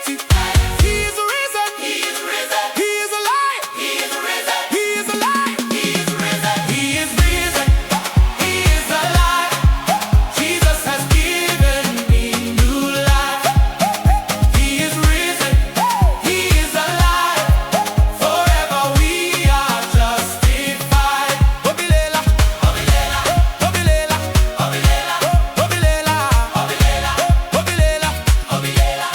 mighty. He is risen. He is risen. He is alive. He is risen. He is alive. He is risen. He is risen. He is alive. Jesus has given me new life. He is risen. He is alive. Forever we are justified. Obilela, obilela, obilela, obilela, obilela, obilela, obilela, obilela.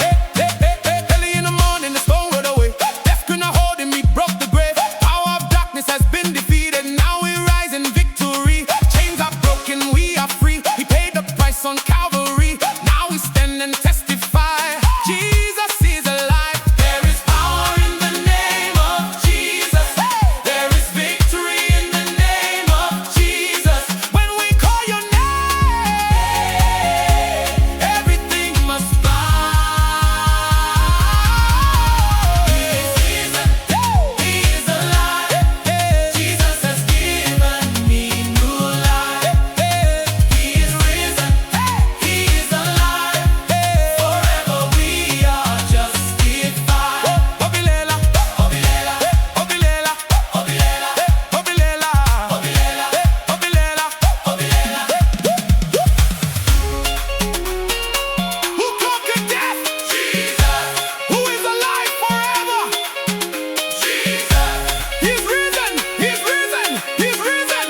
Early in the morning, the stone rolled away. Death could not hold him, he broke the grave. Power of darkness has been defeated. Now we rise in victory. Chains are broken, we are free. He paid the price on Calvary. Now we stand and testify. Jesus is alive. There is power in the name of Jesus. There is victory in the name of Jesus. When we call your name, everything must bow. He is risen. He is alive. Jesus has given me new life. He is risen. He is alive. Forever we are justified. Obilela, obilela, obilela, obilela, obilela, obilela, obilela, obilela. Who conquered death? Jesus. Who is alive forever? Jesus. He's risen. He's risen. He's risen.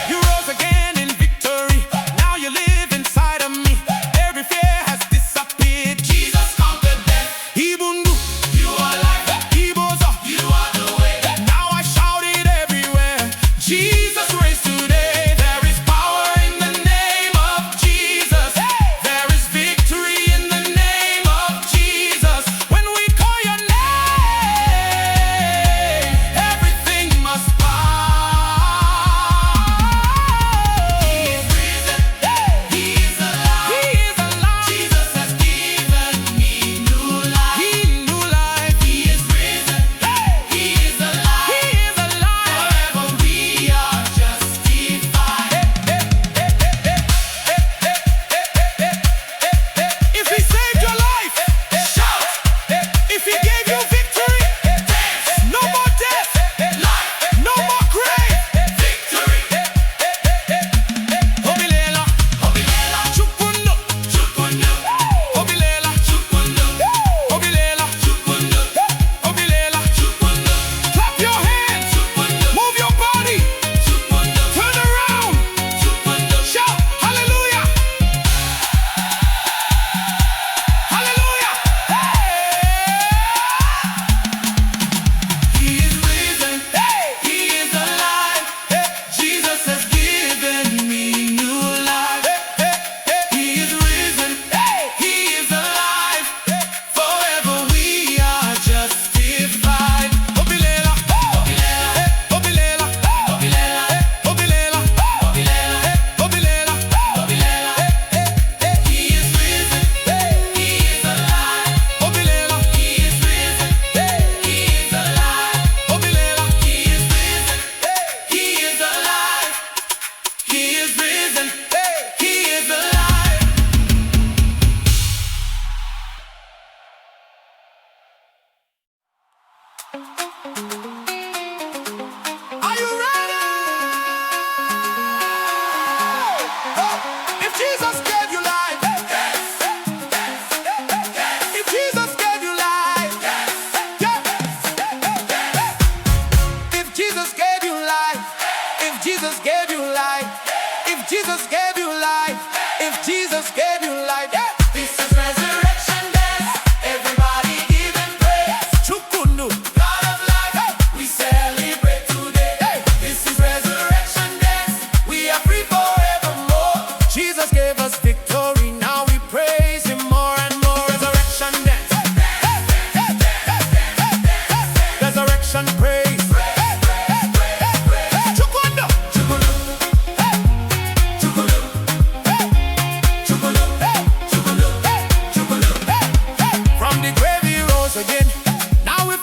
You rose again in victory. Now you live inside of me. Every fear has disappeared. Jesus conquered death. Ibundu, you are life. Iboza, you are the way. Now I shout it everywhere. Jesus raised today. There is power in the name of Jesus. There is victory in the name of Jesus. When we call your name, everything must bow. He is risen. He is alive. He is alive. Jesus has given me new life. New life. He is risen. He is alive. He is alive. Forever we are justified. If he saved your life, shout. If he gave you victory, dance. No more death, life. No more grave, victory. Obilela, obilela, chukundu, chukundu. Obilela, chukundu. Obilela, chukundu. Obilela, chukundu. Clap your hands, chukundu. Move your body, chukundu. Turn around, chukundu. Shout hallelujah. Hallelujah. He is risen. He is alive. Jesus has given me new life. He is risen. He is alive. Forever we are justified. Obilela, obilela, obilela, obilela, obilela, obilela, obilela, obilela. He is risen. He is alive. Obilela, he is risen. He is alive. Obilela, he is risen. He is alive. He is risen. He is alive. Are you ready? If Jesus gave you life, if Jesus gave you life, if Jesus gave you life, if Jesus gave you life, if Jesus gave you life, if Jesus gave you life, this is resurrection dance. Everybody give him praise. Chukundu, God of life, we celebrate today. This is resurrection dance. We are free forevermore. Jesus gave us victory. Now we praise him more and more. Resurrection dance. Resurrection praise. Chukundu, chukundu, chukundu, chukundu, chukundu, chukundu. From the grave he rose again. Now we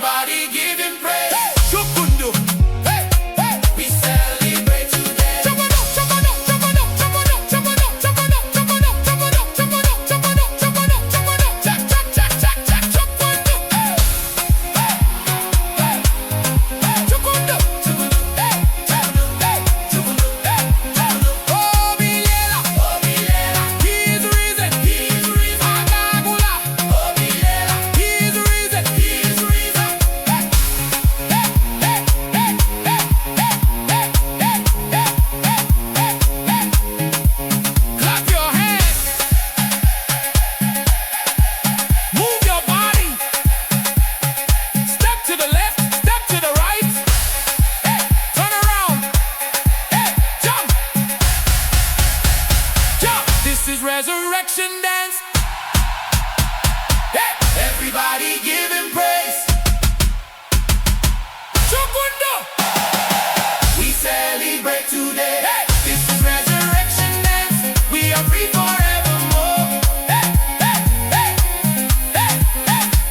Everybody give him praise. Chukundu. We celebrate today. Chukundu, chukundu, chukundu, chukundu, chukundu, chukundu, chukundu, chukundu, chukundu, chukundu, chukundu, chukundu, chak, chak, chak, chak, chak, chukundu. Chukundu, chukundu, chukundu, chukundu. Obilela, Obilela, he is risen, he is risen. Agagula, Obilela, he is risen, he is risen. Clap your hands, move your body, step to the left, step to the right, turn around, jump, jump. This is resurrection dance. Everybody give him praise. Chukundu. We celebrate today. This is resurrection dance. We are free forevermore.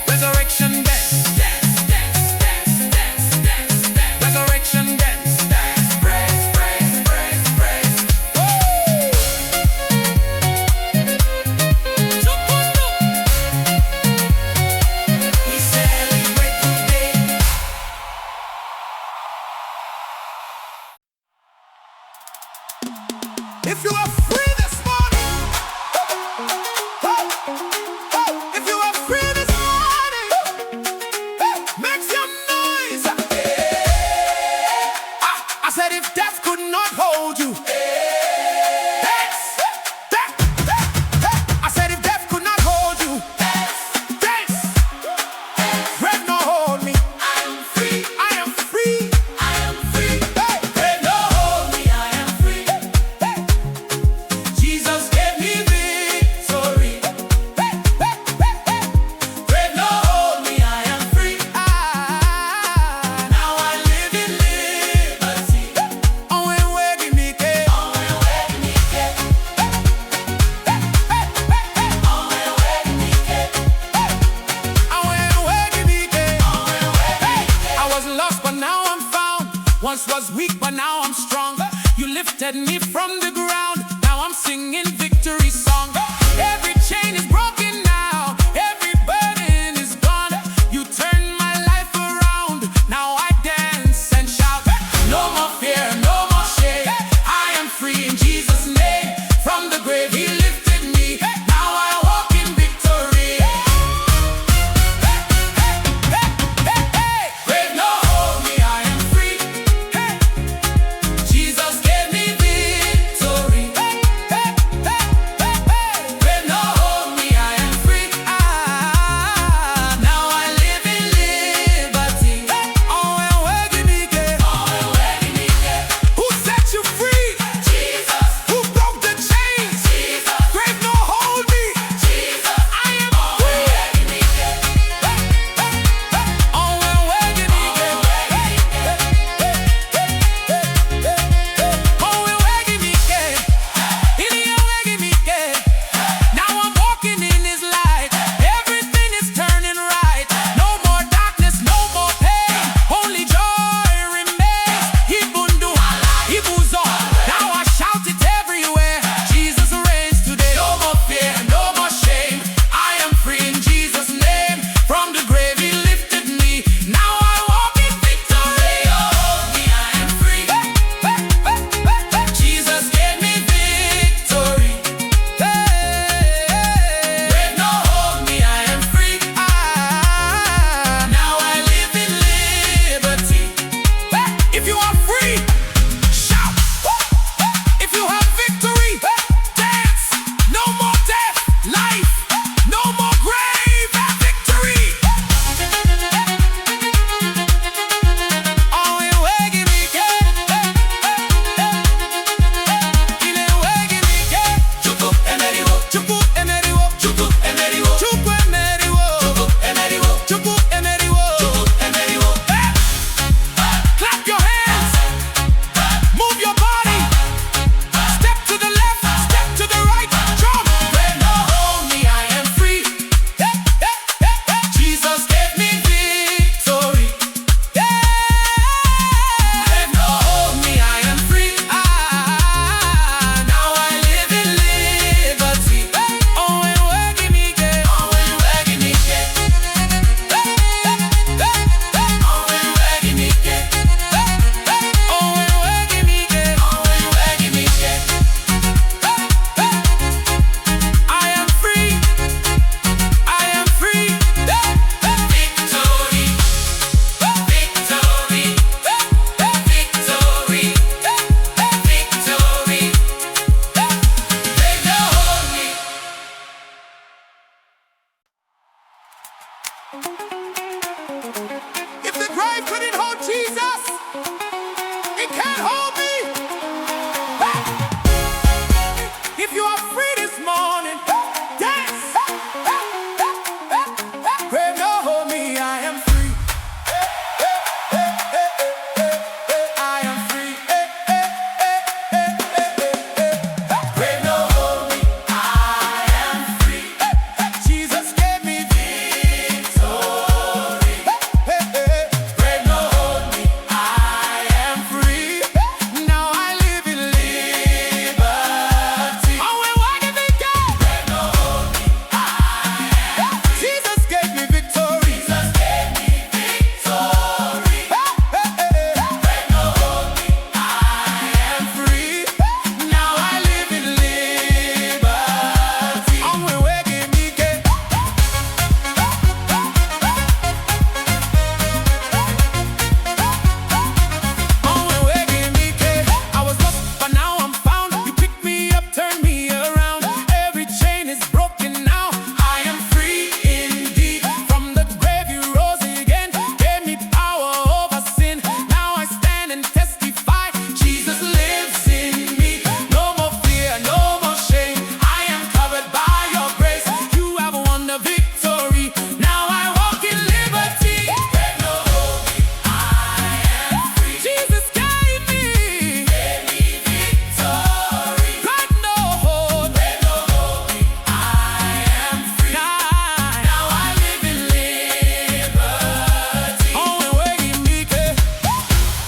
Resurrection dance. Dance, dance, dance, dance, dance, dance. Resurrection dance. Dance, praise, praise, praise, praise. Chukundu. We celebrate today. If you are free this morning, if you are free this morning, make some noise. I said if death could not hold you, I said if death could not hold you, dance. Grave no hold me. I am free. I am free. I am free. Grave no hold me. I am free. Jesus gave me victory. Grave no hold me. I am free. Now I live in liberty. Oh, and where give me care? Oh, and where give me care? Oh, and where give me care? Oh, and where give me care? Oh, and where give me care? I was lost, but now I'm found. Once was weak, but now I'm strong. You lifted me from the ground. Now I'm singing victory song. Every chain is broken now. Every burden is gone. You turned my life around. Now I dance and shout. No more fear, no more shame. I am free in Jesus' name. From the grave he lifted me. Now I walk in victory. Grave no hold me, I am free. Jesus gave me victory. If the grave couldn't hold Jesus, it can't hold me. If you are free this morning, dance. Grave no hold me, I am free. I am free. Grave no hold me, I am free. Jesus gave me victory. Grave no hold me, I am free. Now I live in liberty. Oh, when I give it God. Grave no hold me, I am free. Jesus gave me victory. Jesus gave me victory. Grave no hold me, I am free. Now I live in liberty. Oh, when we give me God. I was lost, but now I'm found. You picked me up, turned me around. Every chain is broken now. I am free indeed. From the grave you rose again, gave me power over sin. Now I stand and testify. Jesus lives in me. No more fear, no more shame. I am covered by your grace. You have won the victory. Now I walk in liberty. Grave no hold me, I am free. Jesus gave me victory. Grave no hold me, I am free. Now I live in liberty. Oh, and where you meet it?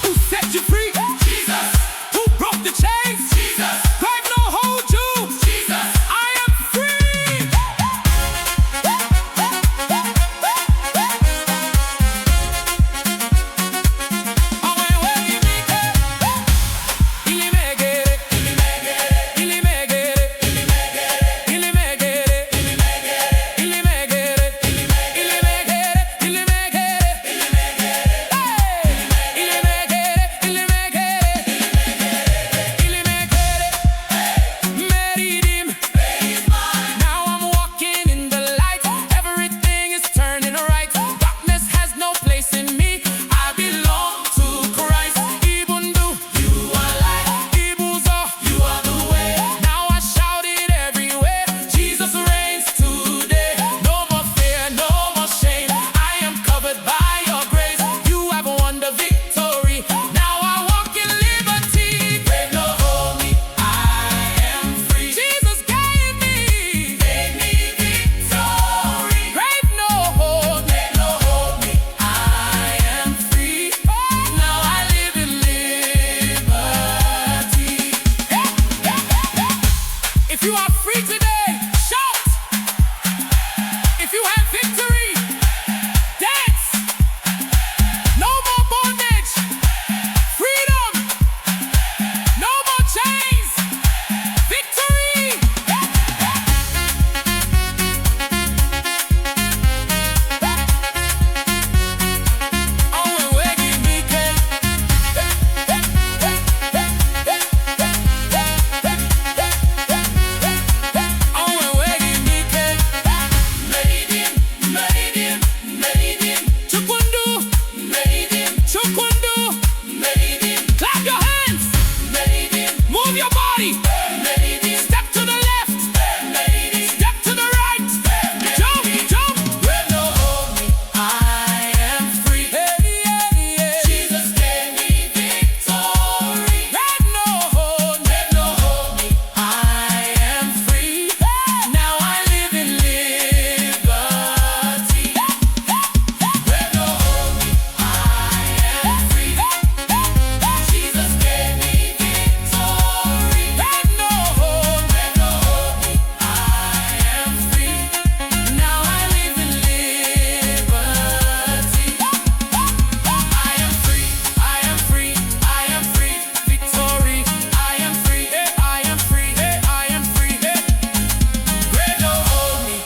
Who set you free? Jesus. Who broke the chains? Jesus. Grave no hold you. Jesus. I am free. Oh, and where you meet it? Ili megere, ili megere, ili megere, ili megere, ili megere, ili megere, ili megere, ili megere, ili megere, ili megere, ili megere, ili megere, ili megere, married him. Now I'm walking in the light. Everything is turning right. Darkness has no place in me. I belong to Christ. Even though you are light, Igbo, you are the way. Now I shout it everywhere. Jesus reigns today. No more fear, no more shame. I am covered by your grace. You have won the victory. Now I walk in liberty. Grave no hold me, I am free. Jesus gave me victory. Grave no hold me, I am free. Now I live in liberty. If you are free today, shout. If you have victory, dance. No more bondage. Freedom. No more chains. Victory. Oh, and where you meet it? Oh, and where you meet it? Made him. Chukundu. Chukundu. Clap your hands. Move your body. Step to the left. Step to the right. Jump. Grave no hold me, I am free. Jesus gave me victory. Grave no hold me, I am free. Now I live in liberty. Grave no hold me, I am free. Jesus gave me victory. Grave no hold me, I am free. Now I live in liberty. I am free, I am free, I am free. Victory, I am free, I am free, I am free. Grave no hold me.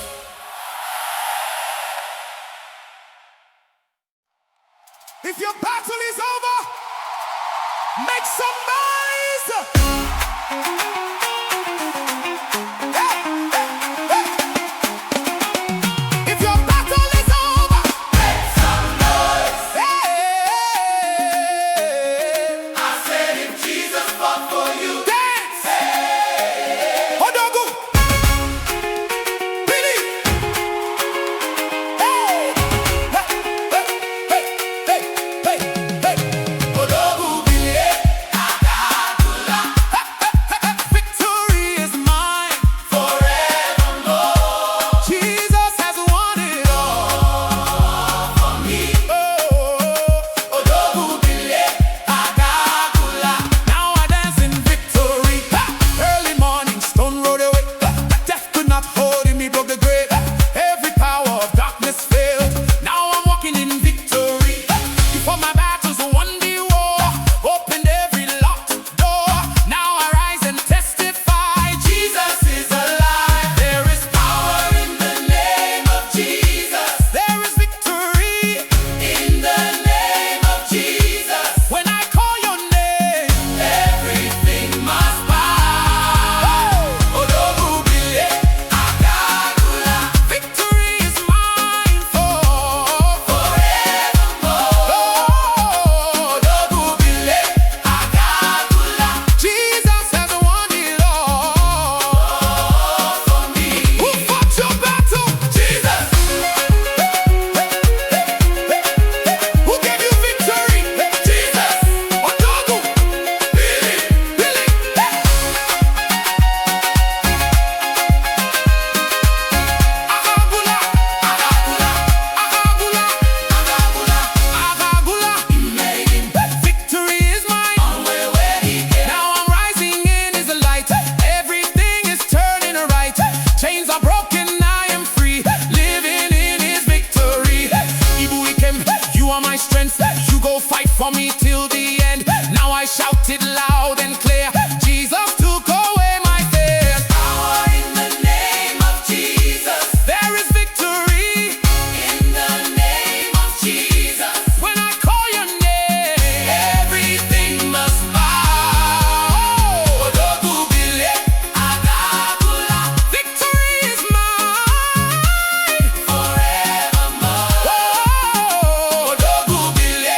If your battle is over, make some noise. If your battle is over, my strength. You go fight for me till the end. Now I shout it loud and clear. Jesus took away my fear. Power in the name of Jesus. There is victory in the name of Jesus. When I call your name, everything must bow. Odogubile, Agabula. Victory is mine forevermore. Odogubile,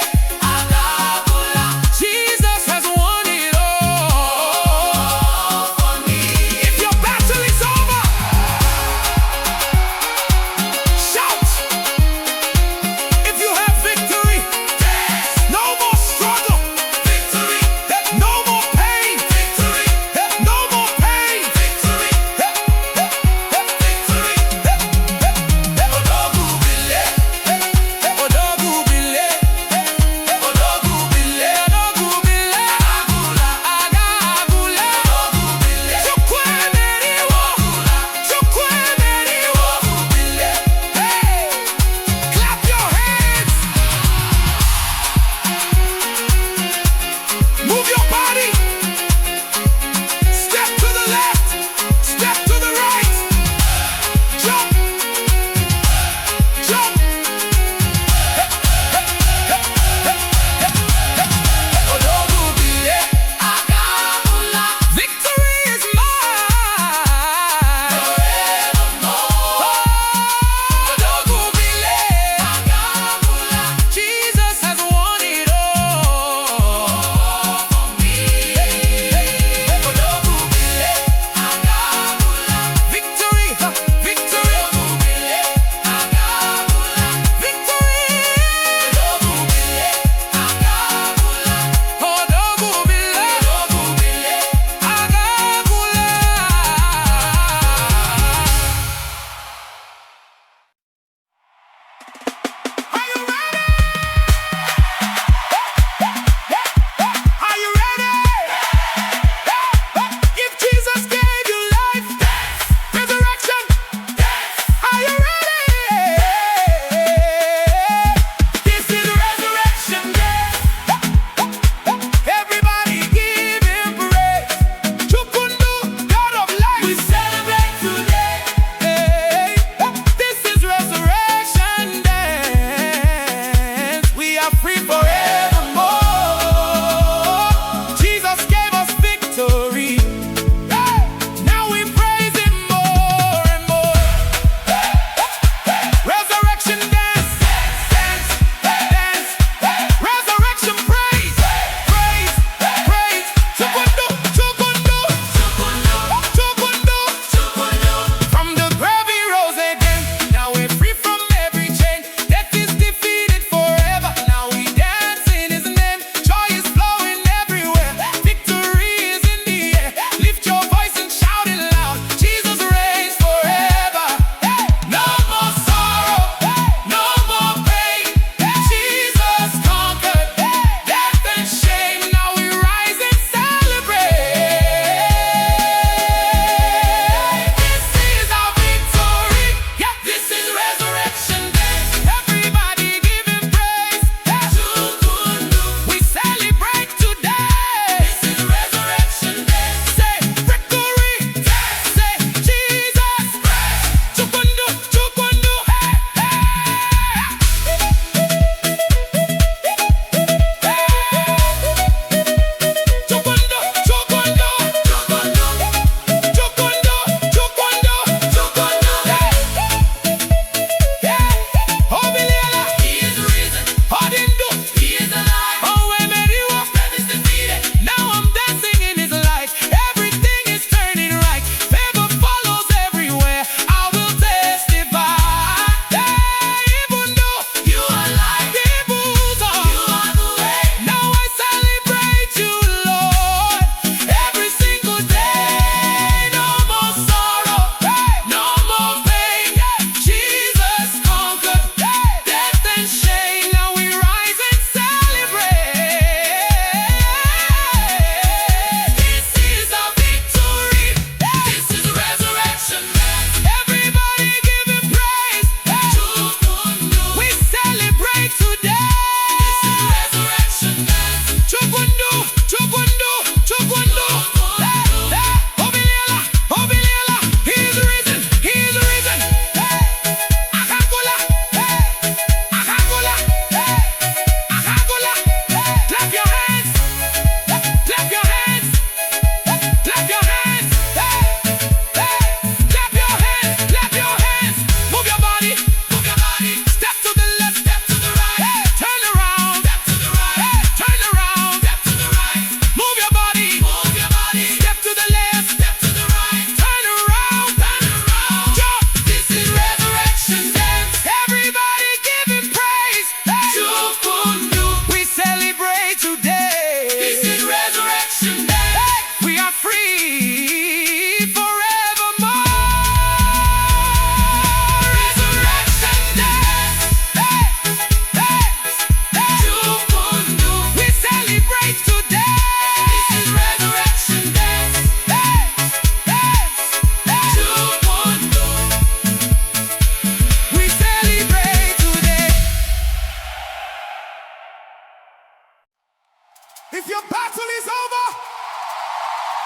If your battle is over,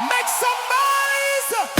make some noise.